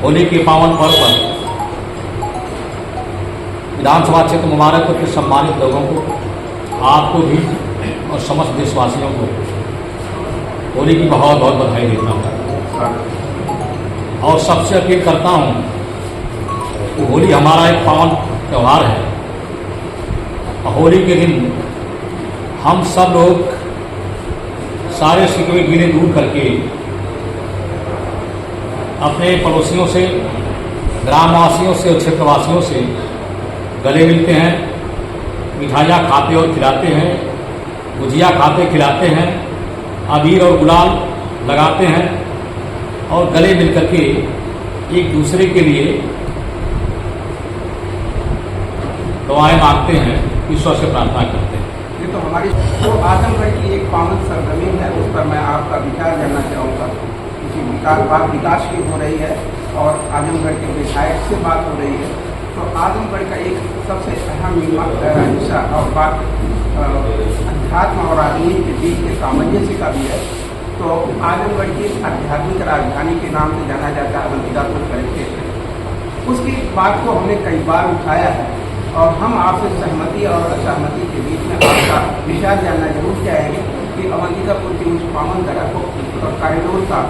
होली के पावन पर्व पर विधानसभा क्षेत्र मुबारकपुर के सम्मानित लोगों को, आपको भी और समस्त देशवासियों को होली की बहुत बहुत बधाई देता हूँ। और सबसे अपील करता हूँ कि होली हमारा एक पावन त्यौहार है और होली के दिन हम सब लोग सारे शिकवे गिले दूर करके अपने पड़ोसियों से, ग्रामवासियों से और क्षेत्रवासियों से गले मिलते हैं, मिठाइयाँ खाते और खिलाते हैं, गुजिया खाते खिलाते हैं, अबीर और गुलाल लगाते हैं और गले मिल करके एक दूसरे के लिए दुआएं मांगते हैं, ईश्वर से प्रार्थना करते हैं। ये तो हमारी जो आजमगढ़ की एक पावन सरजमीन है, उस पर मैं आपका विचार जानना चाहूँगा। किसी विकास की हो रही है और आजमगढ़ के विधायक से बात हो रही है, तो आजमगढ़ का एक सबसे अहम हिस्सा और बात अध्यात्म और राजनीति के बीच के सामंजस्य का भी है। तो आजमगढ़ की आध्यात्मिक राजधानी के नाम से जाना जाता है अवंतिकापुर कलेक्टर। उसकी बात को हमने कई बार उठाया है और हम आपसे सहमति और असहमति के बीच में आपका विचार जानना जरूर चाहेंगे कि अवंतिकापुर की उस पावन धरा को कॉरिडोर का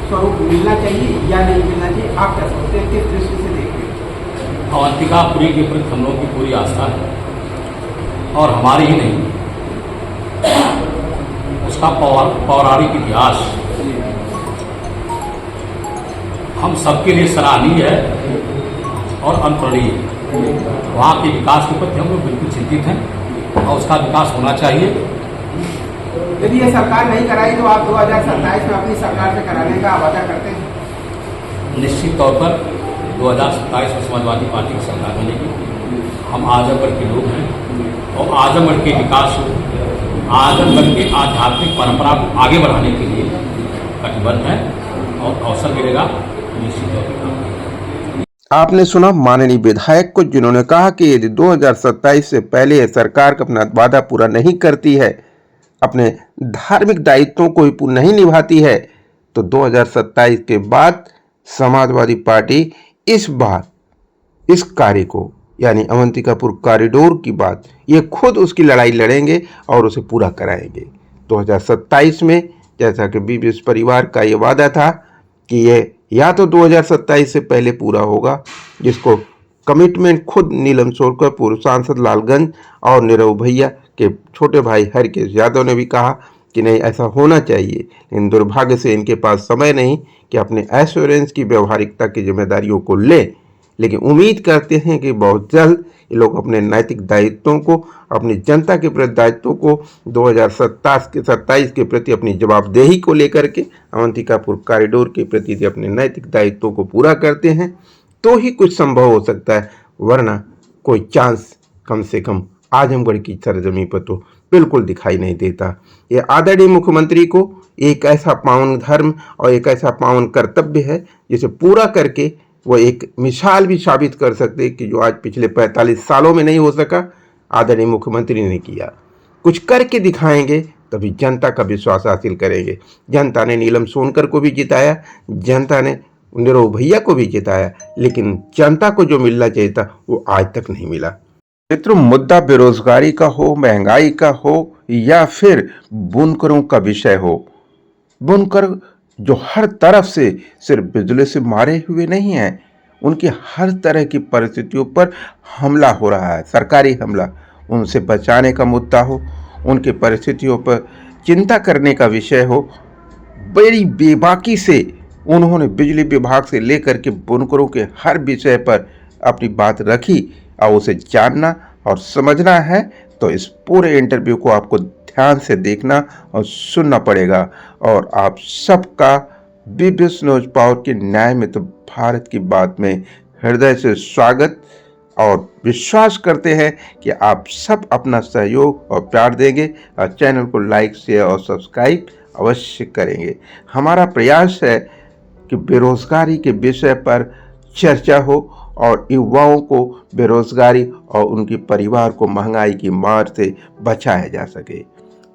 स्वरूप मिलना चाहिए या नहीं मिलना चाहिए, आप क्या सोचते हैं, किस दृष्टि से देखते हैं? अवंतिकापुरी के प्रति हम लोगों की पूरी आस्था है और हमारी ही नहीं, उसका पौराणिक इतिहास हम सबके लिए सराहनीय है और अनुकरणीय है। वहाँ के विकास के प्रति हम लोग बिल्कुल चिंतित हैं और उसका विकास होना चाहिए। यदि ये सरकार नहीं कराई तो आप 2027 में अपनी सरकार से कराने का वादा करते हैं? निश्चित तौर पर 2027 में समाजवादी पार्टी की सरकार बनेगी। हम आजमगढ़ के लोग हैं और आजमगढ़ के विकास, आजमगढ़ के आध्यात्मिक परंपरा को आगे बढ़ाने के लिए कटिबद्ध हैं और अवसर मिलेगा निश्चित तौर पर। आपने सुना माननीय विधायक को, जिन्होंने कहा कि यदि 2027 से पहले सरकार अपना वादा पूरा नहीं करती है, अपने धार्मिक दायित्वों को भी पूर्ण नहीं निभाती है, तो 2027 के बाद समाजवादी पार्टी इस बार इस कार्य को, यानी अवंतिकापुर कॉरिडोर की बात, ये खुद उसकी लड़ाई लड़ेंगे और उसे पूरा कराएंगे 2027 में। जैसा कि बीबीएस परिवार का ये वादा था कि ये या तो 2027 से पहले पूरा होगा, जिसको कमिटमेंट खुद नीलम सोरकर, पूर्व सांसद लालगंज और नीरव भैया के छोटे भाई हरकेश यादव ने भी कहा कि नहीं, ऐसा होना चाहिए। लेकिन दुर्भाग्य से इनके पास समय नहीं कि अपने एश्योरेंस की व्यवहारिकता की जिम्मेदारियों को लें, लेकिन उम्मीद करते हैं कि बहुत जल्द ये लोग अपने नैतिक दायित्वों को, अपनी जनता के प्रति दायित्वों को 2027 के प्रति अपनी जवाबदेही को लेकर के अवंतिकापुर कॉरिडोर के प्रति यदि अपने नैतिक दायित्वों को पूरा करते हैं तो ही कुछ संभव हो सकता है, वरना कोई चांस कम से कम आजमगढ़ की सरजमी पर तो बिल्कुल दिखाई नहीं देता। ये आदरणीय मुख्यमंत्री को एक ऐसा पावन धर्म और एक ऐसा पावन कर्तव्य है जिसे पूरा करके वो एक मिसाल भी साबित कर सकते हैं कि जो आज पिछले 45 सालों में नहीं हो सका, आदरणीय मुख्यमंत्री ने किया। कुछ करके दिखाएंगे तभी जनता का विश्वास हासिल करेंगे। जनता ने नीलम सोनकर को भी जिताया, जनता ने नीरव भैया को भी जिताया, लेकिन जनता को जो मिलना चाहिए था वो आज तक नहीं मिला। मित्रों, मुद्दा बेरोजगारी का हो, महंगाई का हो या फिर बुनकरों का विषय हो, बुनकर जो हर तरफ से सिर्फ बिजली से मारे हुए नहीं हैं, उनकी हर तरह की परिस्थितियों पर हमला हो रहा है, सरकारी हमला। उनसे बचाने का मुद्दा हो, उनकी परिस्थितियों पर चिंता करने का विषय हो, बड़ी बेबाकी से उन्होंने बिजली विभाग से लेकर के बुनकरों के हर विषय पर अपनी बात रखी और उसे जानना और समझना है तो इस पूरे इंटरव्यू को आपको ध्यान से देखना और सुनना पड़ेगा। और आप सबका बीबीएस न्यूज पावर के न्याय मित्र भारत की बात में हृदय से स्वागत और विश्वास करते हैं कि आप सब अपना सहयोग और प्यार देंगे और चैनल को लाइक, शेयर और सब्सक्राइब अवश्य करेंगे। हमारा प्रयास है कि बेरोजगारी के विषय पर चर्चा हो और युवाओं को बेरोजगारी और उनके परिवार को महंगाई की मार से बचाया जा सके।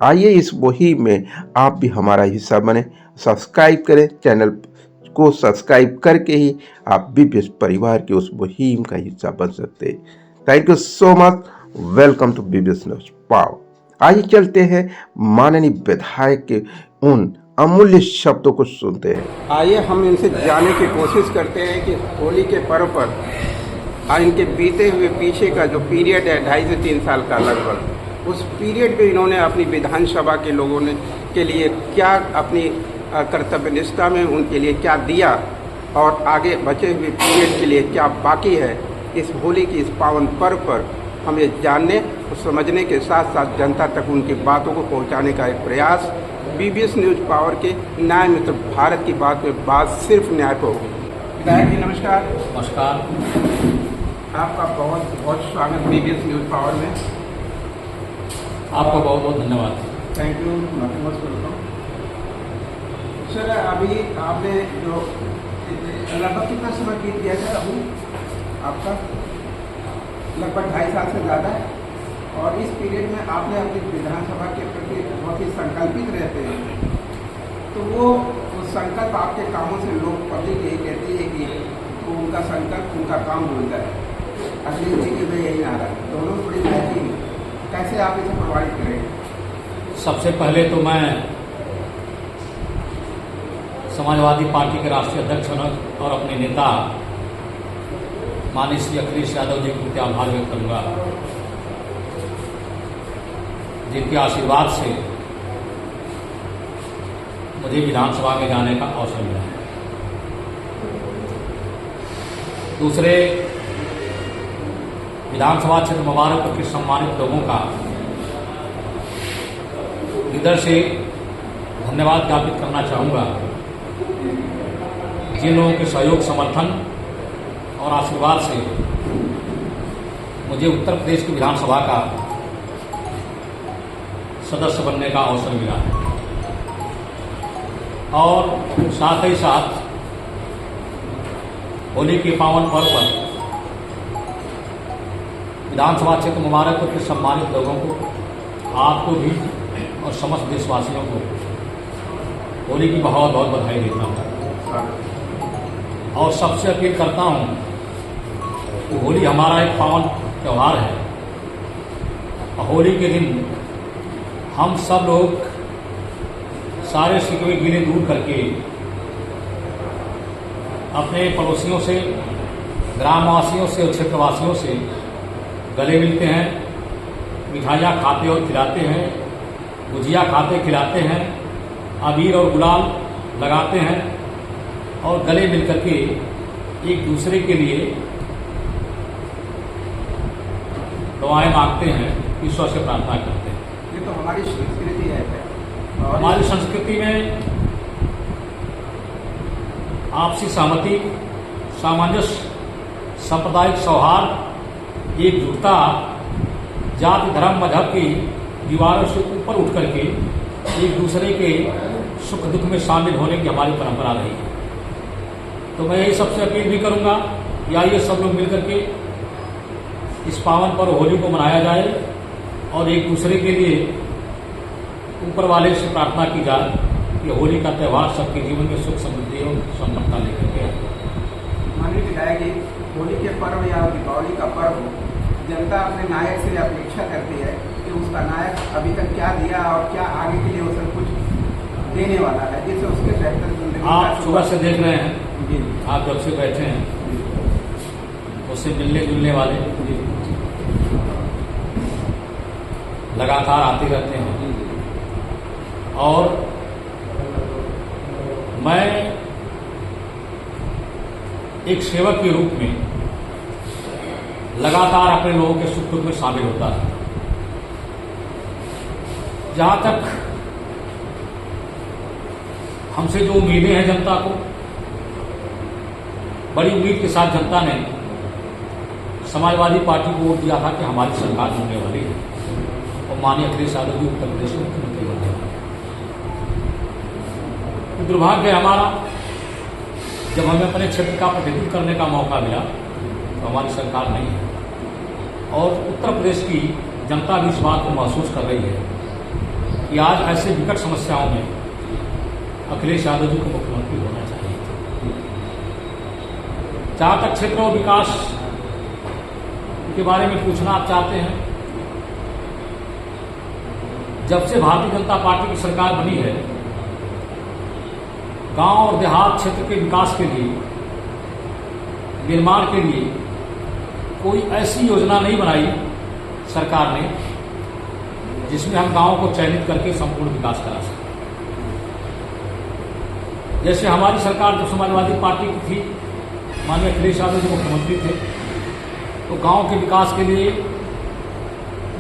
आइए इस मुहिम में आप भी हमारा हिस्सा बने, सब्सक्राइब करें, चैनल को सब्सक्राइब करके ही आप बीबीएस परिवार के उस मुहिम का हिस्सा बन सकते हैं। Thank you so much. Welcome to BBS news पाव। आइए चलते हैं माननीय विधायक के उन अमूल्य शब्दों को सुनते हैं। आइए हम इनसे जानने की कोशिश करते हैं कि होली के पर्व पर इनके बीते हुए पीछे का जो पीरियड है 2.5 से 3 साल का लगभग, उस पीरियड में इन्होंने अपनी विधानसभा के लोगों ने के लिए क्या अपनी कर्तव्यनिष्ठा में उनके लिए क्या दिया और आगे बचे हुए पीरियड के लिए क्या बाकी है। इस होली की इस पावन पर्व पर हम ये जानने और समझने के साथ साथ जनता तक उनकी बातों को पहुंचाने का एक प्रयास बीबीएस न्यूज पावर के न्याय मित्र भारत की बात में बात सिर्फ न्याय पर होगी। विधायक जी नमस्कार। नमस्कार। आपका बहुत बहुत स्वागत बीबीएस न्यूज पावर में। आपका बहुत बहुत धन्यवाद। Thank you, much welcome. Sir अभी आपने जो लगभग कितना समय बीत गया था अभी आपका? लगभग 2.5 साल से ज़्यादा है और इस पीरियड में आपने अपनी विधानसभा के प्रति बहुत ही संकल्पित रहते हैं। तो वो संकल्प आपके कामों से लोग पब्लिक यही कहती है कि तो उनका संकल्प उनका काम बोलता है। अगली जी में यही आ रहा है, दोनों बड़ी बेहतरीन। कैसे आप इसे प्रभावित करेंगे? सबसे पहले तो मैं समाजवादी पार्टी के राष्ट्रीय अध्यक्ष और अपने नेता माननीय श्री अखिलेश यादव जी के प्रति आभार व्यक्त करूंगा, जिनके आशीर्वाद से मुझे विधानसभा में जाने का अवसर मिला है। दूसरे, विधानसभा क्षेत्र मुबारकपुर के सम्मानित लोगों का हृदय से धन्यवाद ज्ञापित करना चाहूँगा, जिन लोगों के सहयोग, समर्थन और आशीर्वाद से मुझे उत्तर प्रदेश की विधानसभा का सदस्य बनने का अवसर मिला है। और साथ ही साथ होली के पावन पर्व पर विधानसभा क्षेत्र मुबारकपुर के सम्मानित लोगों को, आपको भी और समस्त देशवासियों को होली की बहुत बहुत बधाई देता हूँ। और सबसे अपील करता हूँ कि होली हमारा एक पावन त्यौहार है और होली के दिन हम सब लोग सारे शिकवे गिले दूर करके अपने पड़ोसियों से, ग्रामवासियों से और क्षेत्रवासियों से गले मिलते हैं, मिठाइयाँ खाते और खिलाते हैं, गुजिया खाते खिलाते हैं, अबीर और गुलाल लगाते हैं और गले मिल करके एक दूसरे के लिए दुआएं मांगते हैं, ईश्वर से प्रार्थना करते हैं। ये तो हमारी संस्कृति है। और हमारी संस्कृति में आपसी सहमति, सामंजस्य, सांप्रदायिक सौहार्द, एकजुटता, जाति धर्म मजहब की दीवारों से ऊपर उठ करके एक दूसरे के सुख दुख में शामिल होने की हमारी परंपरा रही है। तो मैं यही सबसे अपील भी करूंगा कि आइए सब लोग मिलकर के इस पावन पर्व होली को मनाया जाए और एक दूसरे के लिए ऊपर वाले से प्रार्थना की जाए कि होली का त्यौहार सबके जीवन में सुख समृद्धि और संपन्नता लेकर के आए। माननीय विधायक जी, होली के पर्व या दीपावली का पर्व जनता अपने नायक से अपेक्षा करती है कि उसका नायक अभी तक क्या दिया और क्या आगे के लिए वो सब कुछ देने वाला है, जिससे उसके बेहतर जिंदगी। आप सुबह से देख रहे हैं जी, आप जब से बैठे हैं उससे मिलने जुलने वाले लगातार आते रहते हैं और मैं एक सेवक के रूप में लगातार अपने लोगों के सुख दुख में शामिल होता है। जहां तक हमसे जो उम्मीदें हैं जनता को, बड़ी उम्मीद के साथ जनता ने समाजवादी पार्टी को वोट दिया था कि हमारी सरकार होने वाली है और माननीय अखिलेश यादव जी उत्तर प्रदेश में मुख्यमंत्री बने। तो दुर्भाग्य है हमारा, जब हमें अपने क्षेत्र का प्रतिनिधित्व करने का मौका मिला तो हमारी सरकार नहीं है और उत्तर प्रदेश की जनता भी इस बात को महसूस कर रही है कि आज ऐसे विकट समस्याओं में अखिलेश यादव जी को मुख्यमंत्री होना चाहिए। जहाँ तक क्षेत्र और विकास के बारे में पूछना आप चाहते हैं, जब से भारतीय जनता पार्टी की सरकार बनी है, गांव और देहात क्षेत्र के विकास के लिए, निर्माण के लिए कोई ऐसी योजना नहीं बनाई सरकार ने जिसमें हम गांवों को चयनित करके संपूर्ण विकास करा सकें। जैसे हमारी सरकार जो समाजवादी पार्टी की थी, माननीय अखिलेश यादव जी मुख्यमंत्री थे, तो गांव के विकास के लिए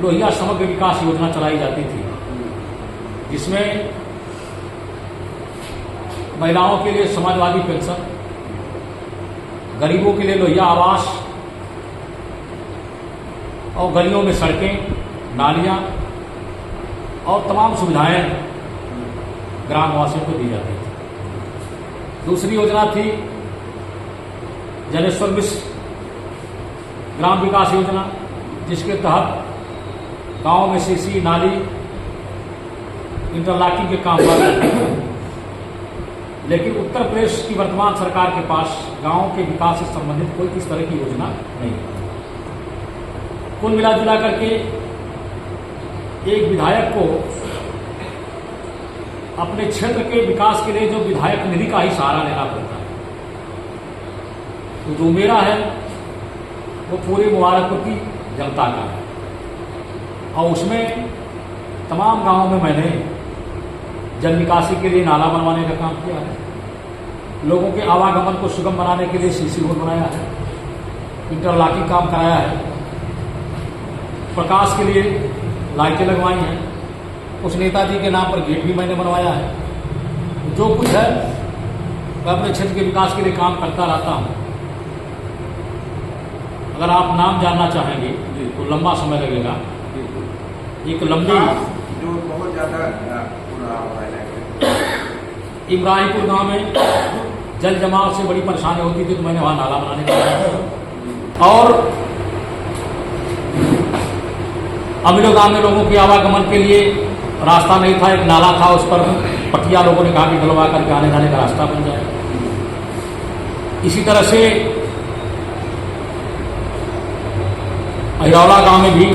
लोहिया समग्र विकास योजना चलाई जाती थी, जिसमें महिलाओं के लिए समाजवादी पेंशन, गरीबों के लिए लोहिया आवास और गलियों में सड़कें, नालियां और तमाम सुविधाएं ग्रामवासियों को दी जाती थी। दूसरी योजना थी जनेश्वर मिश्र ग्राम विकास योजना, जिसके तहत गांव में सीसी, नाली, इंटरलॉकिंग के काम हुआ करते थे। लेकिन उत्तर प्रदेश की वर्तमान सरकार के पास गांव के विकास से संबंधित कोई इस तरह की योजना नहीं है। कुल मिलाजुला करके एक विधायक को अपने क्षेत्र के विकास के लिए जो विधायक निधि का ही सहारा लेना पड़ता है, तो जो मेरा है वो पूरे मुबारकपुर की जनता का है, और उसमें तमाम गांवों में मैंने जल निकासी के लिए नाला बनवाने का काम किया है, लोगों के आवागमन को सुगम बनाने के लिए सीसी रोड बनाया है, इंटरलॉकिंग काम कराया है, प्रकाश के लिए लाइटें लगवाई हैं, उस नेताजी के नाम पर गेट भी मैंने बनवाया है। जो कुछ है मैं अपने क्षेत्र के विकास के लिए काम करता रहता हूँ। अगर आप नाम जानना चाहेंगे तो लंबा समय लगेगा। एक लंबी जो बहुत ज़्यादा पूरा इब्राहिमपुर गांव में जल जमाव से बड़ी परेशानी होती थी, तो मैंने वहां नाला बनाने का, और अमीरो गांव में लोगों के आवागमन के लिए रास्ता नहीं था, एक नाला था, उस पर पटिया लोगों ने कहा कि डलवा करके आने जाने का रास्ता बन जाए। इसी तरह से अहिरौला गांव में भी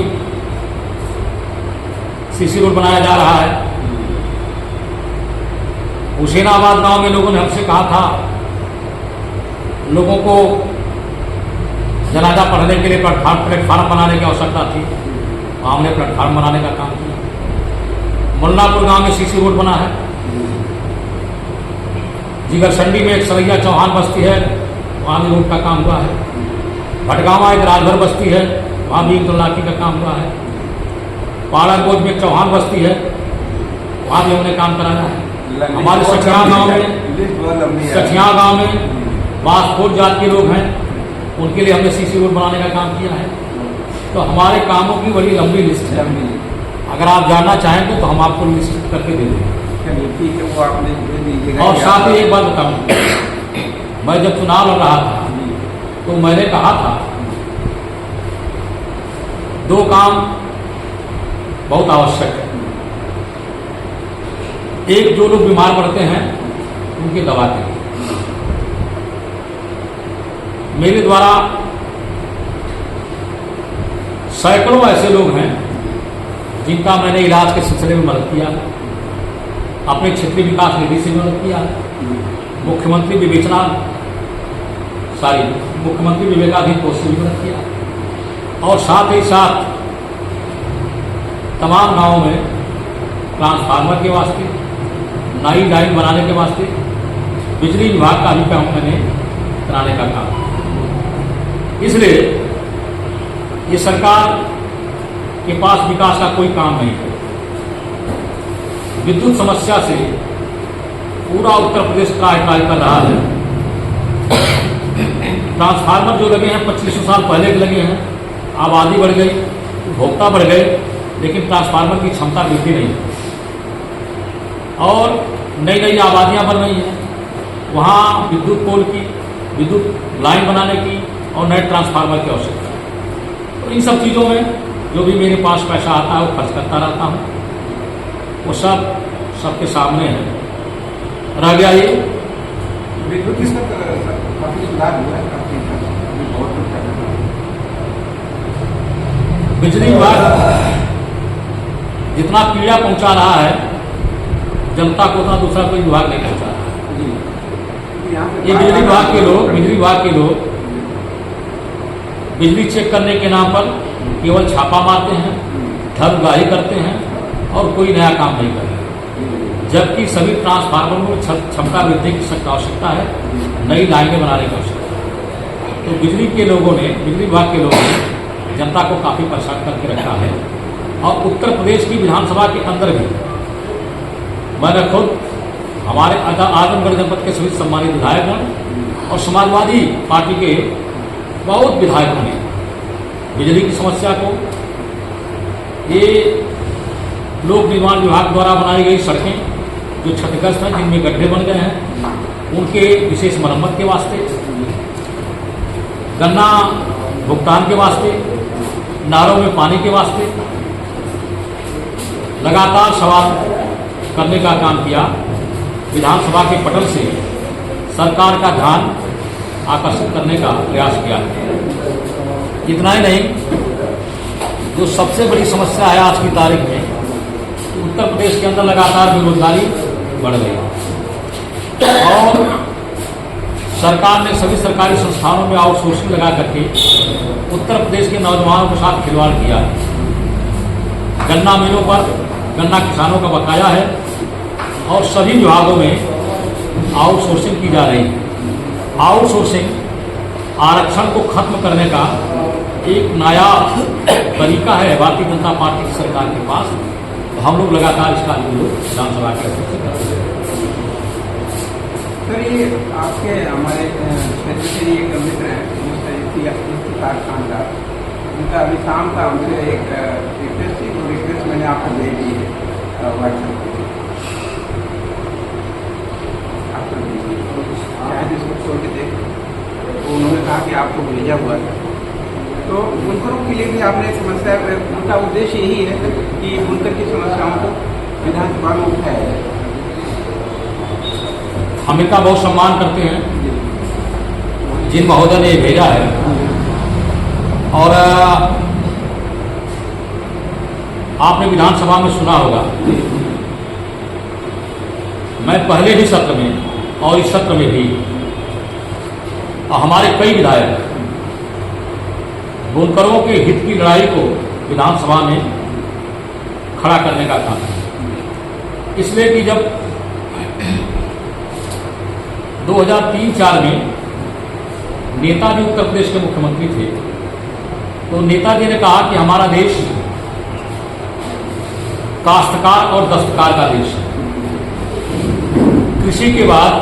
सीसी रोड बनाया जा रहा है। हुसैनाबाद गांव में लोगों ने हमसे कहा था, लोगों को जनाजा पढ़ने के लिए प्लेटफार्म बनाने की आवश्यकता थी, हमने प्लेटफार्म बनाने का काम किया। मुल्लापुर गांव में सीसी रोड बना है। जिगरसंडी में एक सरैया चौहान बस्ती है, वहाँ भी रोड का काम हुआ है। भटगांवा एक राजभर बस्ती है, वहाँ भी इंटरलॉकिंग का काम हुआ है। पाड़ागोज में एक चौहान बस्ती है, वहाँ भी हमने काम कराया है। हमारे सठिया गांव में बासपुर जात के लोग हैं, उनके लिए हमने सीसी रोड बनाने का काम किया है। तो हमारे कामों की बड़ी लंबी लिस्ट है। अगर आप जानना चाहेंगे तो हम आपको लिस्ट करके दे देंगे। ठीक है, वो आपने दे दीजिएगा। और साथ ही एक बात बताऊं, मैं जब चुनाव लड़ रहा था तो मैंने कहा था दो काम बहुत आवश्यक है। एक, जो लोग बीमार पड़ते हैं उनकी दवा के लिए मेरे द्वारा सैकड़ों ऐसे लोग हैं जिनका मैंने इलाज के सिलसिले में मदद किया, अपने क्षेत्रीय विकास निधि से मदद किया, मुख्यमंत्री विवेकाधीन कोष से भी मदद किया, और साथ ही साथ तमाम गांवों में ट्रांसफार्मर के वास्ते, नई लाइन बनाने के वास्ते बिजली विभाग का भी काम मैंने कराने का काम। इसलिए ये सरकार के पास विकास का कोई काम नहीं है। विद्युत समस्या से पूरा उत्तर प्रदेश त्राहि कर रहा है। ट्रांसफार्मर जो लगे हैं 2500 साल पहले के लगे हैं, आबादी बढ़ गई, उपभोक्ता बढ़ गए, लेकिन ट्रांसफार्मर की क्षमता वृद्धि नहीं है। और नई नई आबादियां बन रही हैं, वहाँ विद्युत पोल की, विद्युत लाइन बनाने की और नए ट्रांसफार्मर की आवश्यकता है। तो इन सब चीज़ों में जो भी मेरे पास पैसा आता है वो खर्च करता रहता हूँ, वो सबके सामने है। रह गया ये विद्युत काफी सुधार हुआ है। बिजली विभाग जितना पीड़ा पहुंचा रहा है जनता को, उतना दूसरा कोई विभाग नहीं पहुंचा रहा है। ये बिजली विभाग के लोग बिजली चेक करने के नाम पर केवल छापा मारते हैं, ठगुगाही करते हैं और कोई नया काम नहीं कर रहे, जबकि सभी ट्रांसफार्मर में क्षमता वृद्धि की आवश्यकता है, नई लाइनें बनाने की आवश्यकता है। तो बिजली विभाग के लोगों ने जनता को काफ़ी परेशान करके रखा है। और उत्तर प्रदेश की विधानसभा के अंदर भी मैंने खुद हमारे आजमगढ़ जनपद के सभी सम्मानित विधायकगण और समाजवादी पार्टी के बहुत विधायकों ने बिजली की समस्या को, ये लोक निर्माण विभाग द्वारा बनाई गई सड़कें जो क्षतिग्रस्त हैं, जिनमें गड्ढे बन गए हैं, उनके विशेष मरम्मत के वास्ते, गन्ना भुगतान के वास्ते, नारों में पानी के वास्ते लगातार सवाल करने का काम किया। विधानसभा के पटल से सरकार का ध्यान आकर्षित करने का प्रयास किया। इतना ही नहीं, जो सबसे बड़ी समस्या है आज की तारीख में, उत्तर प्रदेश के अंदर लगातार बेरोजगारी बढ़ गई और सरकार ने सभी सरकारी संस्थानों में आउटसोर्सिंग लगा करके उत्तर प्रदेश के नौजवानों के साथ खिलवाड़ किया है। गन्ना मिलों पर गन्ना किसानों का बकाया है और सभी विभागों में आउटसोर्सिंग की जा रही है। आउटसोर्सिंग आरक्षण को खत्म करने का एक नया तरीका है भारतीय जनता पार्टी की सरकार के पास। तो हम लोग लगातार इसका विरोध विधानसभा के अध्यक्ष से करते हैं। सर, ये आपके हमारे क्षेत्र से एक मित्र हैं इफ्तिखार खान का, उनका अभी शाम का हमसे एक रिक्वेस्ट थी, वो रिक्वेस्ट मैंने आपको दे दी है व्हाट्सएप पर, आपको शायद इसको खोल के देख। तो उन्होंने कहा कि आपको भेजा हुआ था। तो बुनकरों के लिए भी आपने एक समस्या, उनका उद्देश्य यही है कि बुनकर की समस्याओं को विधानसभा में उठाया जाए। हम इनका बहुत सम्मान करते हैं जिन महोदय ने भेजा है। और आपने विधानसभा में सुना होगा, मैं पहले भी सत्र में और इस सत्र में भी हमारे कई विधायक बुनकरों के हित की लड़ाई को विधानसभा में खड़ा करने का काम है। इसलिए कि जब 2003-04 में नेताजी उत्तर प्रदेश के मुख्यमंत्री थे, तो नेताजी ने कहा कि हमारा देश काश्तकार और दस्तकार का देश है। कृषि के बाद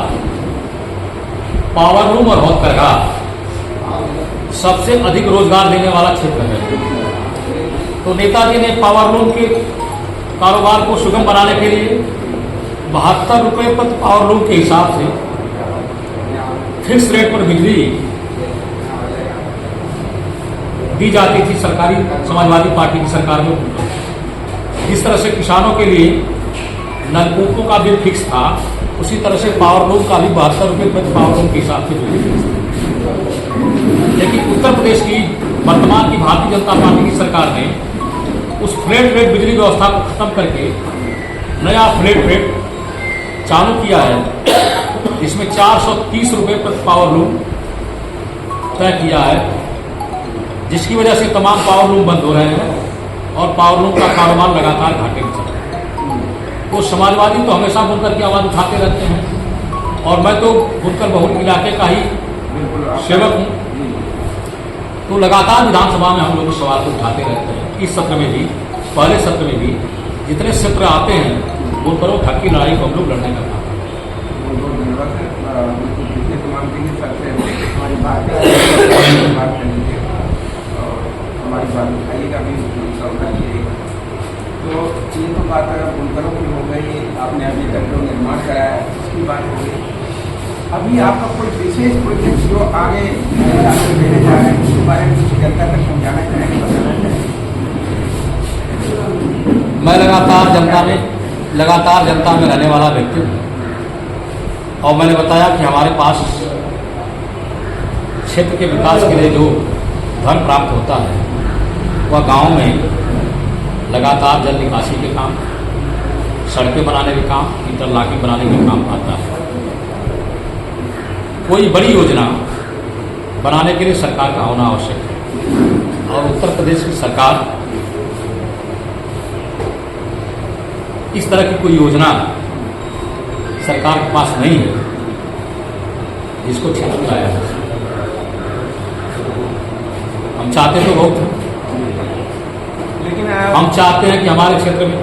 पावरलूम और हथकरघा सबसे अधिक रोजगार देने वाला क्षेत्र है। तो नेताजी ने पावरलूम के कारोबार को सुगम बनाने के लिए 72 रुपये प्रति पावरलूम के हिसाब से फिक्स रेट पर बिजली दी जाती थी सरकारी समाजवादी पार्टी की सरकार में। जिस तरह से किसानों के लिए नलकूपों का बिल फिक्स था, उसी तरह से पावरलूम का भी 72 रुपये प्रति पावरलूम के हिसाब से बिजली फिक्स था। लेकिन उत्तर प्रदेश की वर्तमान की भारतीय जनता पार्टी की सरकार ने उस फ्लैट रेट बिजली व्यवस्था को खत्म करके नया फ्लैट रेट चालू किया है, जिसमें 430 रुपये प्रति पावरलूम तय किया है, जिसकी वजह से तमाम पावरलूम बंद हो रहे हैं और पावरलूम का कारोबार लगातार घाटे में चल रहा है। तो समाजवादी तो हमेशा बुनकर की आवाज़ उठाते रहते हैं और मैं तो बुनकर बहुल इलाके का ही सेवक हूँ। तो लगातार विधानसभा में हम लोग इस सवाल को उठाते रहते हैं। इस सत्र में भी, पहले सत्र में भी, जितने सत्र आते हैं बुनकरों हक की लड़ाई को हम लोग लड़ने का काम करते हैं। बहुत धन्यवाद सर। तमाम के लिए सबसे हमारी बात कर लीजिए और हमारी बात उठाइएगा भी उठाइएगा। तो ये तो बात बुनकरों की हो गई, आपने अभी तक जो निर्माण कराया है उसकी बात हो गई। अभी आपका कोई विशेष प्रोजेक्ट जो आगे लेने जा रहे हैं उसके बारे में कुछ जनता तक समझाना चाहेंगे, बताना चाहेंगे? मैं लगातार जनता में रहने वाला व्यक्ति हूँ और मैंने बताया कि हमारे पास क्षेत्र के विकास के लिए जो धन प्राप्त होता है वह गांव में लगातार जल निकासी के काम, सड़कें बनाने के काम, इंटरलॉकिंग बनाने के काम आता है। कोई बड़ी योजना बनाने के लिए सरकार का होना आवश्यक है और उत्तर प्रदेश की सरकार इस तरह की कोई योजना सरकार के पास नहीं है जिसको ठीक कराया जा सके। हम चाहते तो बहुत हैं, लेकिन हम चाहते हैं कि हमारे क्षेत्र में,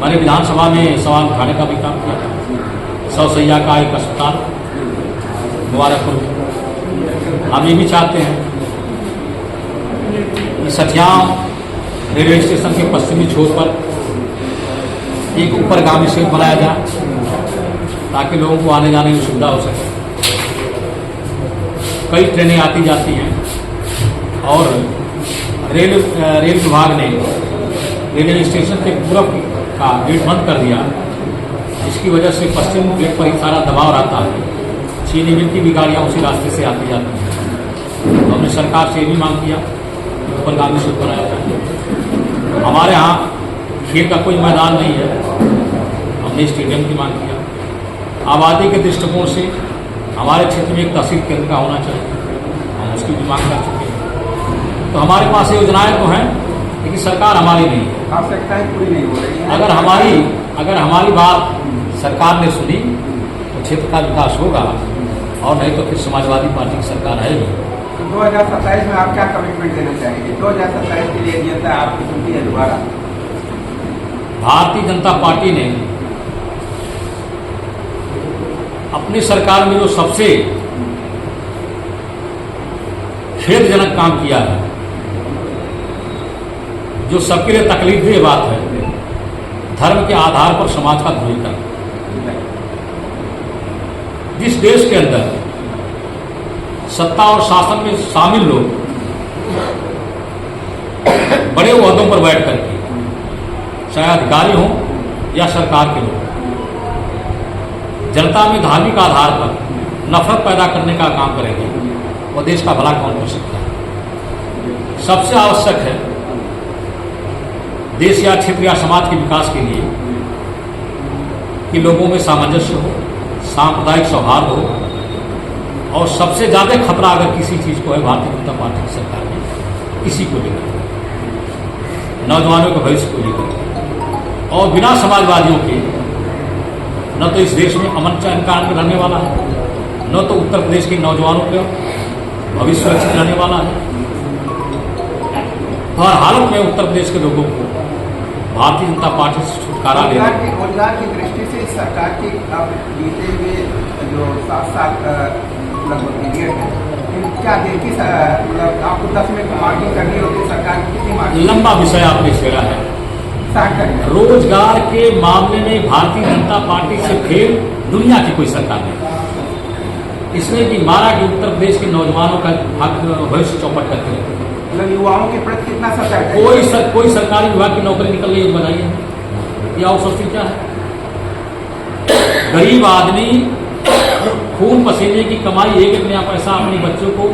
मैंने विधानसभा में सवाल उठाने का भी काम किया था, 100 शैय्या का एक अस्पताल मुबारकपुर में। हम ये भी चाहते हैं कि सठियाम रेलवे स्टेशन के पश्चिमी छोर पर एक ऊपरगामी सेतु बनाया जाए ताकि लोगों को आने जाने की सुविधा हो सके। कई ट्रेनें आती जाती हैं और रेल विभाग ने रेलवे स्टेशन के पूरब का गेट बंद कर दिया, जिसकी वजह से पश्चिम गेट पर एक सारा दबाव रहता है। चीनी मिल की भी गाड़ियाँ उसी रास्ते से आती जाती हैं। तो हमने सरकार से ये भी मांग किया कि ऊपरगामी सेतु बनाया जाए। हमारे यहाँ खेल का कोई मैदान नहीं है, हमने स्टेडियम की मांग किया। आबादी के दृष्टिकोण से हमारे क्षेत्र में एक तहसील केंद्र का होना चाहिए, हम उसकी भी मांग कर चुके हैं। तो हमारे पास योजनाएं तो हैं, लेकिन सरकार हमारी नहीं है। आवश्यकताएं पूरी नहीं हो रही है। अगर हमारी बात सरकार ने सुनी तो क्षेत्र का विकास होगा, और नहीं तो फिर समाजवादी पार्टी की सरकार है ही। तो 2027 में आप क्या कमिटमेंट देना चाहेंगे? 2027 के लिए जनता आपकी सुनती है दोबारा? भारतीय जनता पार्टी ने अपनी सरकार में जो सबसे खेदजनक काम किया है, जो सबके लिए तकलीफदेह बात है, धर्म के आधार पर समाज का ध्रुवीकरण। जिस देश के अंदर सत्ता और शासन में शामिल लोग बड़े ओहदों पर बैठ करके, चाहे अधिकारी हों या सरकार के लोग, जनता में धार्मिक आधार पर नफरत पैदा करने का काम करेंगे, वो देश का भला कौन कर सकता है? सबसे आवश्यक है देश या क्षेत्र या समाज के विकास के लिए कि लोगों में सामंजस्य हो, सांप्रदायिक सौहार्द हो, और सबसे ज़्यादा खतरा अगर किसी चीज़ को है भारतीय जनता पार्टी की सरकार में, इसी को लेकर, नौजवानों के भविष्य को लेकर। और बिना समाजवादियों के न तो इस देश में अमन चैन का रहने वाला है, न तो उत्तर प्रदेश के नौजवानों का भविष्य सुरक्षित रहने वाला है। हर हालत में उत्तर प्रदेश के लोगों को भारतीय जनता पार्टी से छुटकारा लेना। रोजगार की दृष्टि से सरकार की अब बीते हुए जो 7 साल लगभग पीरियड है, क्या देखिए मतलब आपको 10 मिनट मार्किंग करनी होती, सरकार की कितनी मार्किंग? लंबा विषय आपने छेड़ा है। रोजगार के मामले में भारतीय जनता पार्टी से फेल दुनिया की कोई सरकार नहीं। इसमें भी मारा कि उत्तर प्रदेश के नौजवानों का भविष्य चौपट करते हैं। मतलब युवाओं के प्रति कितना सरकार? कोई सरकारी विभाग की नौकरी निकल रही है बताइए, ये आउटसोर्सिंग क्या है? गरीब आदमी खून पसीने की कमाई एक नया पैसा अपने बच्चों को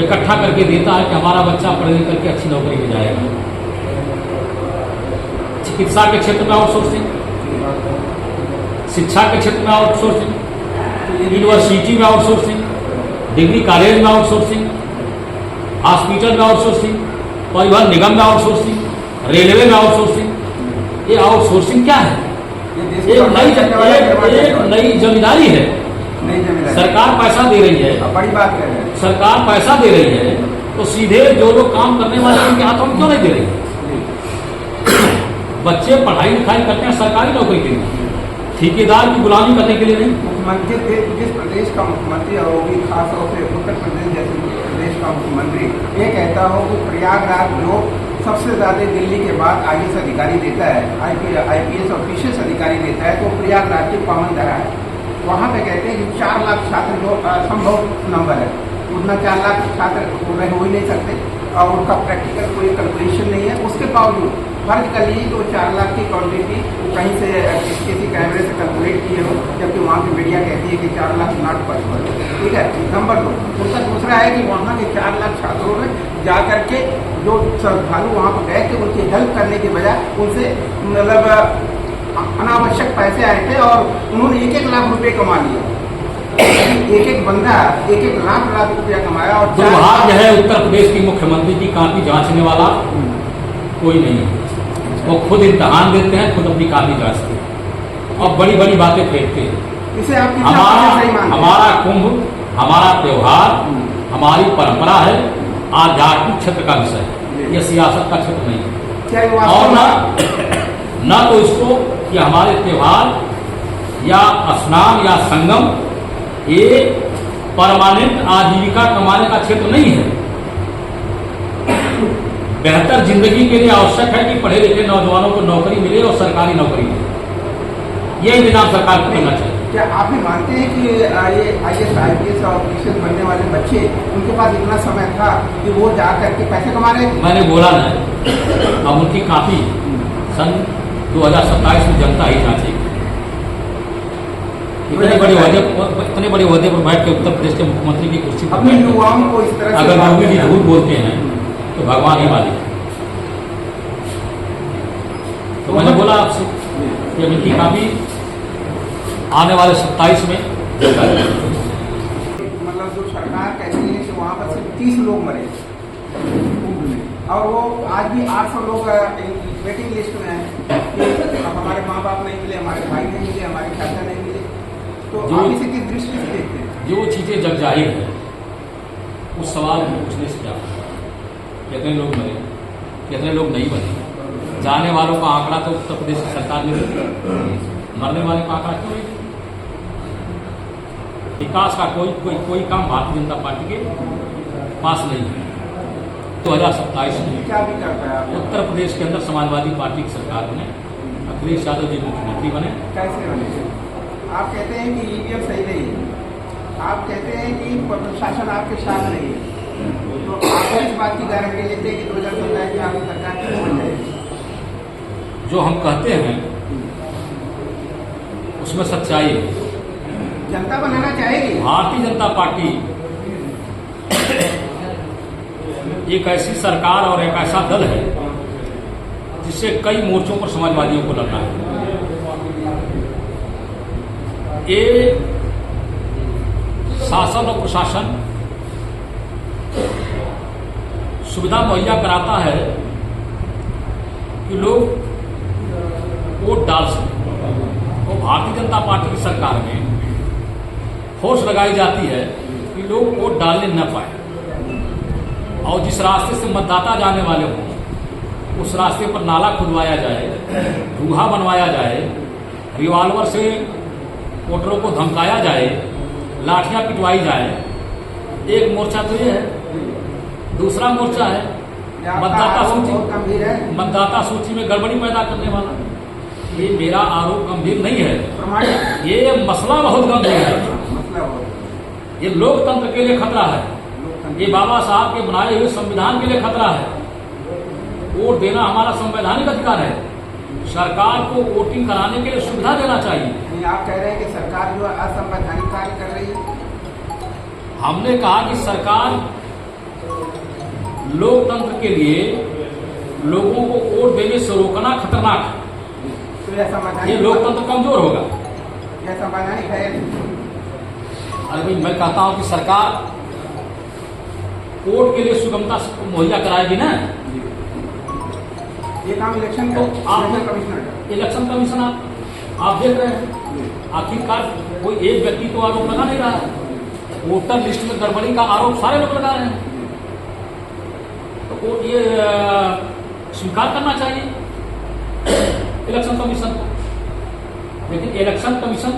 इकट्ठा करके देता है कि हमारा बच्चा पढ़ लिख करके अच्छी नौकरी में जाएगा। चिकित्सा के क्षेत्र में आउटसोर्सिंग, शिक्षा के क्षेत्र में आउटसोर्सिंग, यूनिवर्सिटी में आउटसोर्सिंग, डिग्री कॉलेज में आउटसोर्सिंग, हॉस्पिटल में आउटसोर्सिंग, परिवहन निगम में आउटसोर्सिंग, रेलवे में आउटसोर्सिंग। ये आउटसोर्सिंग क्या है? एक नई जमींदारी है। सरकार पैसा दे रही है, बड़ी बात है, सरकार पैसा दे रही है, तो सीधे जो लोग काम करने वाले हैं उनके हाथों में क्यों नहीं दे रही है? बच्चे पढ़ाई लिखाई करते हैं सरकारी नौकरी के लिए, ठेकेदार की गुलामी करने के लिए नहीं। मुख्यमंत्री जिस प्रदेश का मुख्यमंत्री हो, वो भी खासतौर से उत्तर प्रदेश जैसे प्रदेश का मुख्यमंत्री ये कहता हो कि प्रयागराज जो सबसे ज़्यादा दिल्ली के बाद IAS अधिकारी देता है, IPS ऑफिशियस अधिकारी देता है, तो प्रयागराज की पावन धरा है। वहाँ पे कहते हैं कि 4 लाख छात्र जो असंभव नंबर है, उतना 4 लाख छात्र पूरे हो ही नहीं सकते और उनका प्रैक्टिकल कोई कैलकुलेशन नहीं है। उसके बावजूद फर्ज कर लीजिए कि वो 4 लाख की क्वांटिटी कहीं से किसी कैमरे से कैलकुलेट किए हो, जबकि वहाँ की मीडिया कहती है कि 4 लाख नॉट पॉसिबल। ठीक है, नंबर 2 उनका दूसरा है कि वहाँ के 4 लाख छात्रों में जा करके जो श्रद्धालु वहाँ पर गए थे उनकी हेल्प करने के बजाय उनसे मतलब अनावश्यक पैसे आए थे और उन्होंने 1-1 लाख रुपए कमा लिया। एक बंदा 1-1 लाख रुपया कमाया। और दुर्भाग्य है उत्तर प्रदेश की मुख्यमंत्री की कॉपी जांचने वाला कोई नहीं है। वो खुद इम्तहान देते हैं, खुद अपनी कॉपी जांचते हैं और बड़ी बड़ी बातें फेंकते हैं। इसे आप हमारा कुंभ, हमारा त्योहार, हमारी परंपरा है, आध्यात्मिक क्षेत्र का विषय है, यह सियासत का क्षेत्र नहीं है। और न तो इसको कि हमारे त्योहार या स्नान या संगम ये परमानेंट आजीविका कमाने का क्षेत्र नहीं है। बेहतर जिंदगी के लिए आवश्यक है कि पढ़े लिखे नौजवानों को नौकरी मिले और सरकारी नौकरी मिले। ये इंतजाम सरकार को करना चाहिए। क्या आप भी मानते हैं कि ये IAS IPS ऑफिसर बनने वाले बच्चे, उनके पास इतना समय था कि वो जा करके पैसे कमा रहे थे? मैंने बोला नहीं, अब उनकी काफी सन 2027 में जनता ही जांचेगी। इतने बड़े ओहदे पर बैठ के उत्तर प्रदेश के मुख्यमंत्री की कुर्सी पर अपने युवाओं को इस तरह अगर योगी जी झूठ बोलते हैं तो भगवान ही मालिक। तो मैंने बोला आपसे कि इनकी काफी आने वाले 27 में मतलब जो सरकार कहती है कि वहाँ पर सिर्फ 30 लोग मरे और वो आज भी 800 लोग वेटिंग लिस्ट में हैं कि हमारे माँ बाप नहीं मिले, हमारे भाई नहीं मिले, हमारे चाचा नहीं मिले। तो आप इसे किस दृष्टि से देखते हैं? जो चीजें जग जाहिर है उस सवाल को पूछने से क्या होगा? कितने लोग मरे, कितने लोग नहीं मरे? जाने वालों का आंकड़ा तो उत्तर प्रदेश की सरकार ने, मरने वाले का आंकड़ा क्यों नहीं? विकास का कोई काम भारतीय जनता पार्टी के पास नहीं है। 2027 में क्या भी करता है उत्तर प्रदेश के अंदर समाजवादी पार्टी की सरकार बने, अखिलेश यादव जी मुख्यमंत्री बने। कैसे बने? आप कहते हैं कि EVM सही नहीं है, आप कहते हैं कि प्रशासन आपके साथ नहीं है, तो आप इस बात की गारंटी लेते हैं कि 2027 में आपकी सरकार क्यों बन जाएगी? जो हम कहते हैं उसमें सच्चाई है। जनता बनाना चाहेगी। भारतीय जनता पार्टी एक ऐसी सरकार और एक ऐसा दल है जिससे कई मोर्चों पर समाजवादियों को लड़ना है। ये शासन और प्रशासन सुविधा मुहैया कराता है कि लोग वोट डाल सकें, और भारतीय जनता पार्टी की सरकार में फोर्स लगाई जाती है कि लोग वोट डालने न पाए, और जिस रास्ते से मतदाता जाने वाले हों उस रास्ते पर नाला खुदवाया जाए, रूहा बनवाया जाए, रिवॉल्वर से वोटरों को धमकाया जाए, लाठियां पिटवाई जाए। एक मोर्चा तो ये है। दूसरा मोर्चा है मतदाता सूची में गड़बड़ी पैदा करने वाला। ये मेरा आरोप गंभीर नहीं है, ये मसला बहुत गंभीर है। ये लोकतंत्र के लिए खतरा है, ये बाबा साहब के बनाए हुए संविधान के लिए खतरा है। वोट देना हमारा संवैधानिक अधिकार है। सरकार को वोटिंग कराने के लिए सुविधा देना चाहिए। आप कह रहे हैं कि सरकार जो असंवैधानिक कार्य कर रही है? हमने कहा कि सरकार लोकतंत्र के लिए लोगों को वोट देने से रोकना खतरनाक है। तो ये लोकतंत्र कमजोर होगा। यह संवैधानिक है? अरे भाई, मैं कहता हूं कि सरकार वोट के लिए सुगमता मुहैया कराएगी ना। ये काम इलेक्शन इलेक्शन कमीशन आप देख रहे हैं। आखिरकार कोई एक व्यक्ति तो आरोप लगा नहीं रहा है। वोटर लिस्ट में गड़बड़ी का आरोप सारे लोग लगा रहे हैं। तो ये स्वीकार करना चाहिए इलेक्शन कमीशन को। लेकिन election commission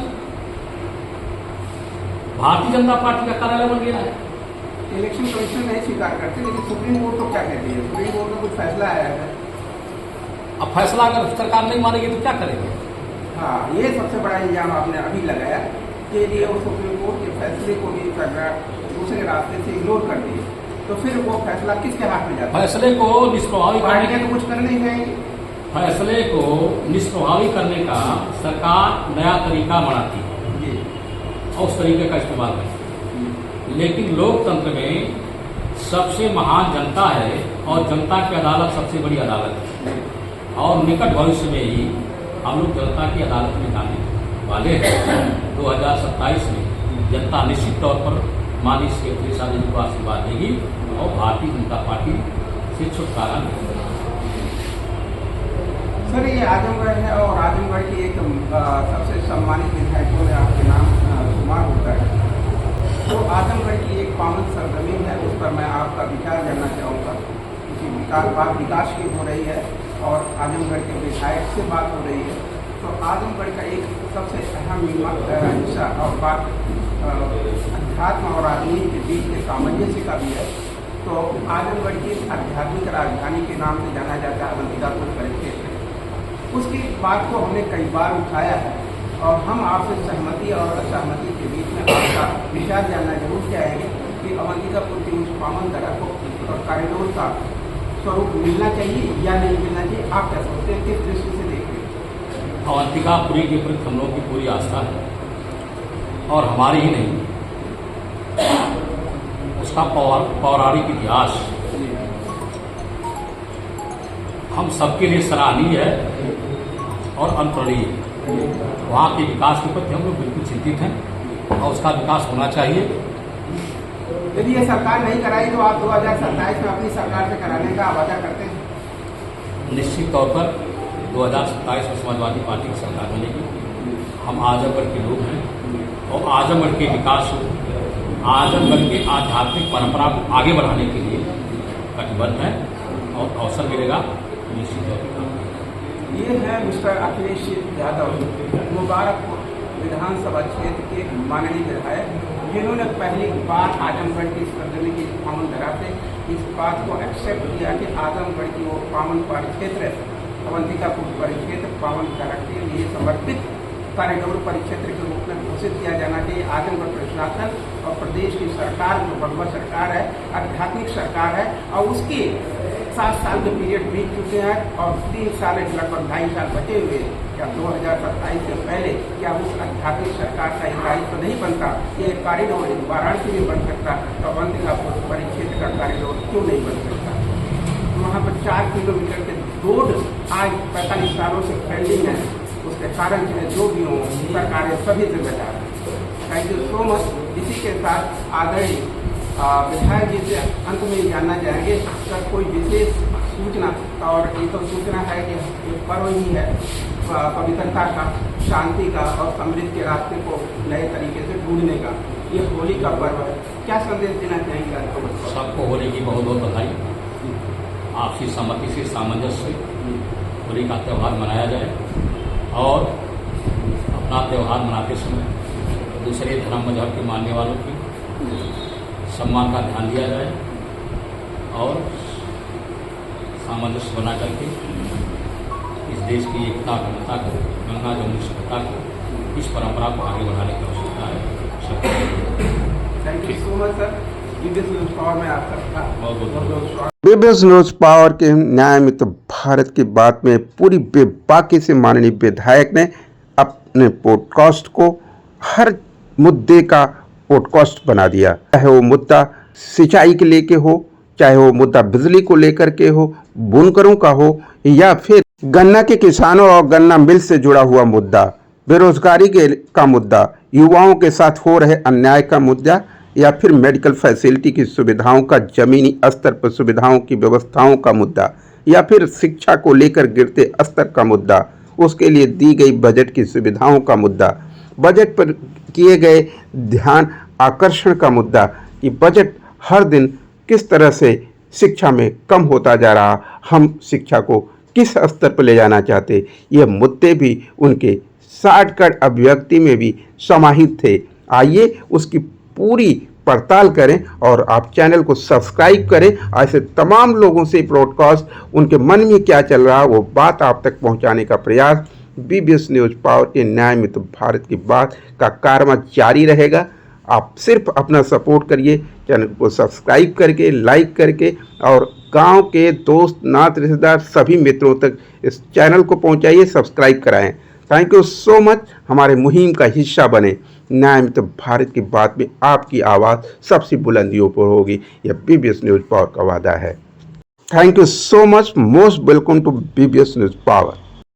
Bharatiya Janata party का कार्यालय बन गया है। इलेक्शन कमीशन नहीं स्वीकार करते, लेकिन सुप्रीम कोर्ट तो क्या कहती है? सुप्रीम कोर्ट में कुछ फैसला आया है। अब फैसला अगर सरकार नहीं मानेगी तो क्या करेंगे? हाँ, ये सबसे बड़ा इल्जाम आपने अभी लगाया कि ये वो सुप्रीम कोर्ट के फैसले को भी सरकार दूसरे रास्ते से इग्नोर कर दी, तो फिर वो फैसला किसके हाथ में जाता है? फैसले को निष्प्रभावी पार्टियां तो कुछ कर नहीं जाएंगी। फैसले को निष्प्रभावी करने का सरकार नया तरीका बनाती है जी और उस तरीके का इस्तेमाल करती है। लेकिन लोकतंत्र में सबसे महान जनता है और जनता की अदालत सबसे बड़ी अदालत है और निकट भविष्य में ही हम लोग जनता की अदालत में जाने वाले हैं। 2027 में जनता निश्चित तौर पर माननीय श्री अखिलेश यादव जी को आशीर्वाद देगी और भारतीय जनता पार्टी से छुटकारा मिलेगा। सर, ये आजमगढ़ है और आजमगढ़ की एक सबसे सम्मानित विधायकों में आपके नाम शुमार होता है। तो आजमगढ़ की एक पावन सरजमीन है, उस पर मैं आपका विचार जानना चाहूँगा। किसी बात विकास की हो रही है और आजमगढ़ के विधायक से बात हो रही है, तो आजमगढ़ का एक सबसे अहम हिस्सा और बात अध्यात्म और राजनीति के बीच के सामंजस्य का भी है। तो आजमगढ़ की आध्यात्मिक राजधानी के नाम से जाना जाता है अवंतिकापुर परिक्षेत्र। उसकी बात को हमने कई बार उठाया है और हम आपसे सहमति और असहमति के बीच में आपका विचार जानना जरूर चाहेंगे कि अवंतिकापुर की उस पावन धरा को कॉरिडोर का स्वरूप मिलना चाहिए या नहीं मिलना चाहिए, आप क्या सोचते हैं, किस दृष्टि से देख रहे हैं? अवंतिकापुरी के प्रति हम लोगों की पूरी आस्था है और हमारी ही नहीं, उसका पौराणिक इतिहास हम सबके लिए सराहनीय है और अनुप्रणीय है। वहाँ के विकास के प्रति हम लोग बिल्कुल चिंतित हैं और उसका विकास होना चाहिए। यदि ये सरकार नहीं कराई तो आप 2027 में अपनी सरकार से कराने का वादा करते हैं? निश्चित तौर पर 2027 में समाजवादी पार्टी की सरकार बनेगी। हम आजमगढ़ के लोग हैं और आजमगढ़ के विकास को, आजमगढ़ के आध्यात्मिक परंपरा को आगे बढ़ाने के लिए कटिबद्ध हैं और अवसर मिलेगा निश्चित तौर पर। ये है मिस्टर अखिलेश यादव, मुबारकपुर विधानसभा क्षेत्र के माननीय विधायक, जिन्होंने पहली बार आजमगढ़ की सरजमी की पावन धरा से इस बात को एक्सेप्ट किया कि आजमगढ़ की वो पावन परिक्षेत्र है, अवंतिकापुर परिक्षेत्र पावन धरा के लिए समर्पित कॉरिडोर परिक्षेत्र के रूप में घोषित किया जाना चाहिए। आजमगढ़ प्रशासन और प्रदेश की सरकार जो भगवा सरकार है, आध्यात्मिक सरकार है और उसकी 7 साल के पीरियड बीत चुके हैं और 3 साल लगभग 2.5 साल बचे हुए। क्या 2027 से पहले क्या उस आध्यात्मिक सरकार का एक दायित्व नहीं बनता? ये कॉरिडोर वाराणसी में बन सकता तो अवंतिकापुर परिक्षेत्र का कॉरिडोर क्यों नहीं बन सकता? वहाँ पर 4 किलोमीटर के रोड आज 45 सालों से पेंडिंग है। उसके कारण जो भी हो सरकारें सभी जिम्मेदार हैं। Thank you so much. इसी के साथ आदरणीय विधायक जी से अंत में जानना चाहेंगे सर, कोई विशेष सूचना, और ये तो सूचना है कि एक पर्व ही है पवित्रता का, शांति का और समृद्धि के रास्ते को नए तरीके से ढूंढने का, ये होली का पर्व है, क्या संदेश देना चाहेंगे आपको? सबको होली की बहुत बहुत बधाई। आपसी सहमति से, सामंजस्य से होली का त्यौहार मनाया जाए और अपना त्यौहार मनाते समय दूसरे धर्म मजहब के मानने वालों की सम्मान का ध्यान दिया जाए और सामंजस्य बना करके इस देश की एकता अखंडता को, गंगा जमुनी सभ्यता को, इस परंपरा को आगे बढ़ाने की आवश्यकता है। Thank you so much sir. BBS news power में आपका बहुत बहुत बीबीएस न्यूज पावर के न्याय मित्र भारत की बात में पूरी बेबाकी से माननीय विधायक ने अपने पॉडकास्ट को हर मुद्दे का पॉडकास्ट बना दिया। चाहे वो मुद्दा सिंचाई के लेके हो, चाहे वो मुद्दा बिजली को लेकर के हो, बुनकरों का हो, या फिर गन्ना के किसानों और गन्ना मिल से जुड़ा हुआ मुद्दा, बेरोजगारी का मुद्दा, युवाओं के साथ हो रहे अन्याय का मुद्दा, या फिर मेडिकल फैसिलिटी की सुविधाओं का जमीनी स्तर पर सुविधाओं की व्यवस्थाओं का मुद्दा, या फिर शिक्षा को लेकर गिरते स्तर का मुद्दा, उसके लिए दी गई बजट की सुविधाओं का मुद्दा, बजट पर किए गए ध्यान आकर्षण का मुद्दा कि बजट हर दिन किस तरह से शिक्षा में कम होता जा रहा, हम शिक्षा को किस स्तर पर ले जाना चाहते, ये मुद्दे भी उनके शॉर्टकट अभिव्यक्ति में भी समाहित थे। आइए उसकी पूरी पड़ताल करें और आप चैनल को सब्सक्राइब करें। ऐसे तमाम लोगों से ब्रॉडकास्ट उनके मन में क्या चल रहा है वो बात आप तक पहुंचाने का प्रयास बीबीएस न्यूज पावर के न्याय मित्र भारत की बात का कारवा जारी रहेगा। आप सिर्फ अपना सपोर्ट करिए, चैनल को सब्सक्राइब करके, लाइक करके और गांव के दोस्त, नात, रिश्तेदार, सभी मित्रों तक इस चैनल को पहुंचाइए, सब्सक्राइब कराएं। Thank you so much. हमारे मुहिम का हिस्सा बने। न्याय मित्र भारत की बात में आपकी आवाज़ सबसे बुलंदियों पर होगी, यह BBS न्यूज़ पावर का वादा है। Thank you so much. Most welcome to BBS news power.